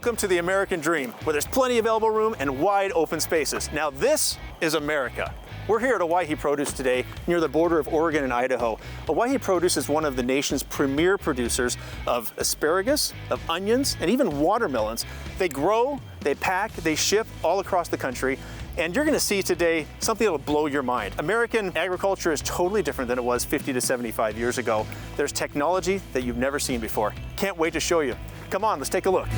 Welcome to the American Dream, where there's plenty of elbow room and wide open spaces. Now this is America. We're here at Owyhee Produce today, near the border of Oregon and Idaho. Owyhee Produce is one of the nation's premier producers of asparagus, of onions, and even watermelons. They grow, they pack, they ship all across the country. And you're gonna see today something that'll blow your mind. American agriculture is totally different than it was 50 to 75 years ago. There's technology that you've never seen before. Can't wait to show you. Come on, let's take a look.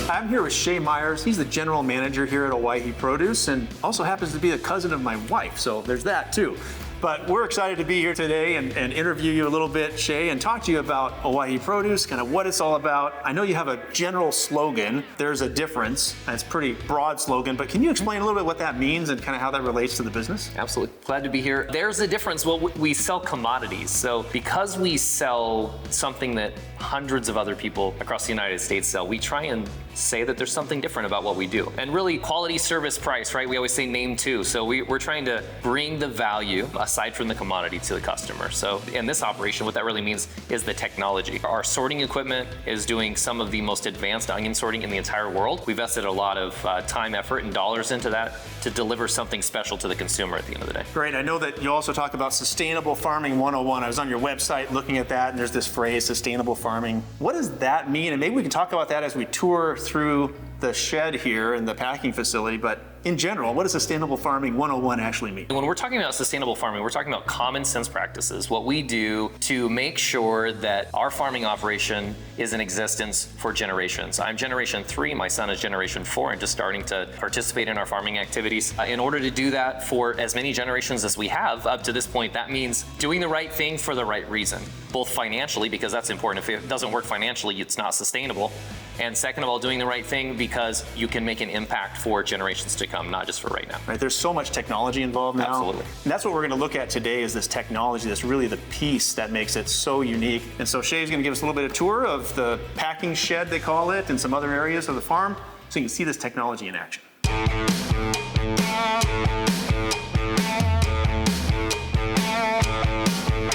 I'm here with Shay Myers. He's the general manager here at Owyhee Produce and also happens to be a cousin of my wife, so there's that too. But we're excited to be here today and interview you a little bit, Shay, and talk to you about Owyhee Produce, kind of what it's all about. I know you have a general slogan, there's a difference, and it's a pretty broad slogan, but can you explain a little bit what that means and kind of how that relates to the business? Absolutely, glad to be here. There's a difference. Well, we sell commodities. So because we sell something that hundreds of other people across the United States sell, we try and say that there's something different about what we do. And really, quality, service, price, right? We always say name two. So we're trying to bring the value aside from the commodity to the customer. So in this operation, what that really means is the technology. Our sorting equipment is doing some of the most advanced onion sorting in the entire world. We've invested a lot of time, effort, and dollars into that to deliver something special to the consumer at the end of the day. Great. I know that you also talk about Sustainable Farming 101. I was on your website looking at that, and there's this phrase, sustainable farming. What does that mean? And maybe we can talk about that as we tour through the shed here and the packing facility, but in general, what does Sustainable Farming 101 actually mean? When we're talking about sustainable farming, we're talking about common sense practices, what we do to make sure that our farming operation is in existence for generations. I'm generation 3, my son is generation 4, and just starting to participate in our farming activities. In order to do that for as many generations as we have up to this point, that means doing the right thing for the right reason, both financially, because that's important. If it doesn't work financially, it's not sustainable. And second of all, doing the right thing because you can make an impact for generations to come, not just for right now. Right, there's so much technology involved now. Absolutely. And that's what we're going to look at today is this technology that's really the piece that makes it so unique. And so Shay's going to give us a little bit of tour of the packing shed, they call it, and some other areas of the farm so you can see this technology in action.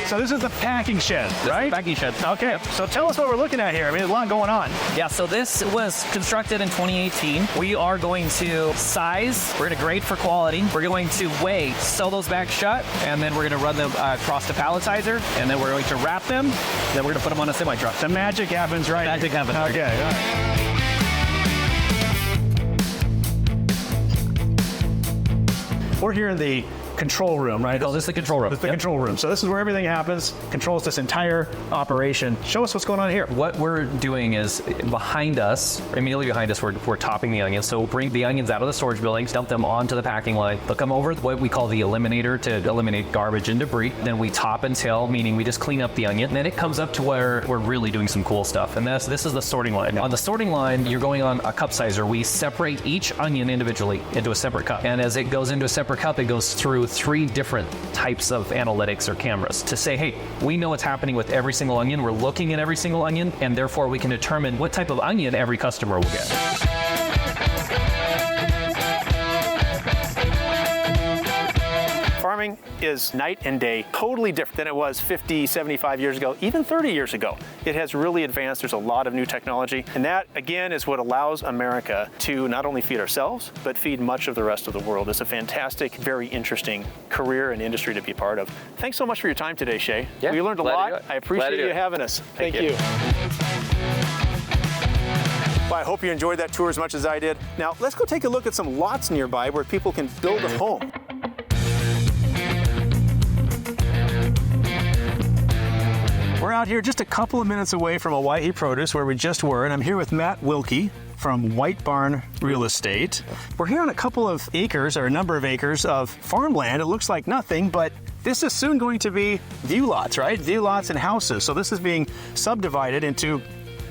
So this is the packing shed, right? Packing shed. Okay, so tell us what we're looking at here. I mean, there's a lot going on. Yeah, so this was constructed in 2018. We are going to size, we're gonna grade for quality, we're going to weigh, sew those bags shut, and then we're gonna run them across the palletizer, and then we're going to wrap them, then we're gonna put them on a semi-truck. The magic happens right Magic here. happens. Okay, all right. We're here in the control room, right? Oh, this is the control room. It's the control room. So this is where everything happens, controls this entire operation. Show us what's going on here. What we're doing is behind us, immediately behind us, we're topping the onions. So we'll bring the onions out of the storage buildings, dump them onto the packing line. They'll come over what we call the eliminator to eliminate garbage and debris. Then we top and tail, meaning we just clean up the onion. And then it comes up to where we're really doing some cool stuff. And this is the sorting line. On the sorting line, you're going on a cup sizer. We separate each onion individually into a separate cup. And as it goes into a separate cup, it goes through 3 different types of analytics or cameras to say, hey, we know what's happening with every single onion. We're looking at every single onion, and therefore we can determine what type of onion every customer will get. Farming is night and day, totally different than it was 50, 75 years ago, even 30 years ago. It has really advanced. There's a lot of new technology. And that, again, is what allows America to not only feed ourselves, but feed much of the rest of the world. It's a fantastic, very interesting career and industry to be part of. Thanks so much for your time today, Shay. Yeah, we learned a lot. I appreciate you it. having us. Thank you. Well, I hope you enjoyed that tour as much as I did. Now, let's go take a look at some lots nearby where people can build a home. We're out here just a couple of minutes away from Owyhee Produce, where we just were, and I'm here with Matt Wilkie from White Barn Real Estate. We're here on a couple of acres, or a number of acres, of farmland. It looks like nothing, but this is soon going to be view lots, right? View lots and houses. So this is being subdivided into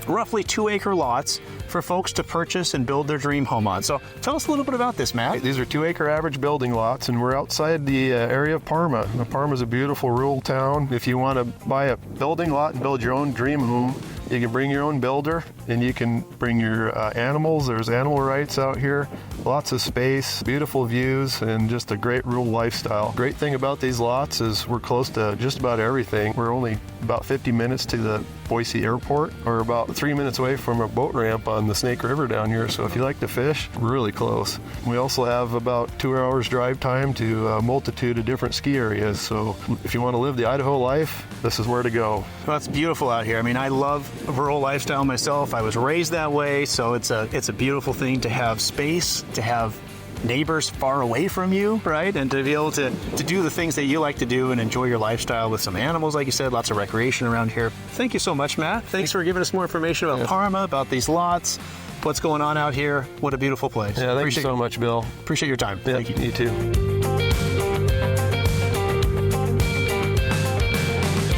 roughly 2-acre lots for folks to purchase and build their dream home on. So tell us a little bit about this, Matt. These are 2-acre average building lots, and we're outside the area of Parma. Now, Parma's a beautiful rural town. If you want to buy a building lot and build your own dream home, You can bring your own builder, and you can bring your animals. There's animal rights out here. Lots of space, beautiful views, and just a great rural lifestyle. Great thing about these lots is we're close to just about everything. We're only about 50 minutes to the Boise airport, or about 3 minutes away from a boat ramp on the Snake River down here. So if you like to fish, we're really close. We also have about 2 hours drive time to a multitude of different ski areas. So if you want to live the Idaho life, this is where to go. Well, it's beautiful out here. I mean, I love a rural lifestyle myself. I was raised that way, so it's a beautiful thing to have space, to have neighbors far away from you, right? And to be able to do the things that you like to do and enjoy your lifestyle with some animals, like you said, lots of recreation around here. Thank you so much, Matt. Thanks for giving us more information about Parma, about these lots, what's going on out here. What a beautiful place. Yeah, thank you so much, Bill. Appreciate your time. Yeah, Thank you. You too.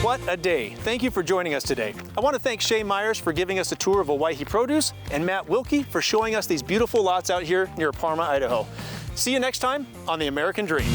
What a day. Thank you for joining us today. I want to thank Shay Myers for giving us a tour of Owyhee Produce and Matt Wilkie for showing us these beautiful lots out here near Parma, Idaho. See you next time on The American Dream.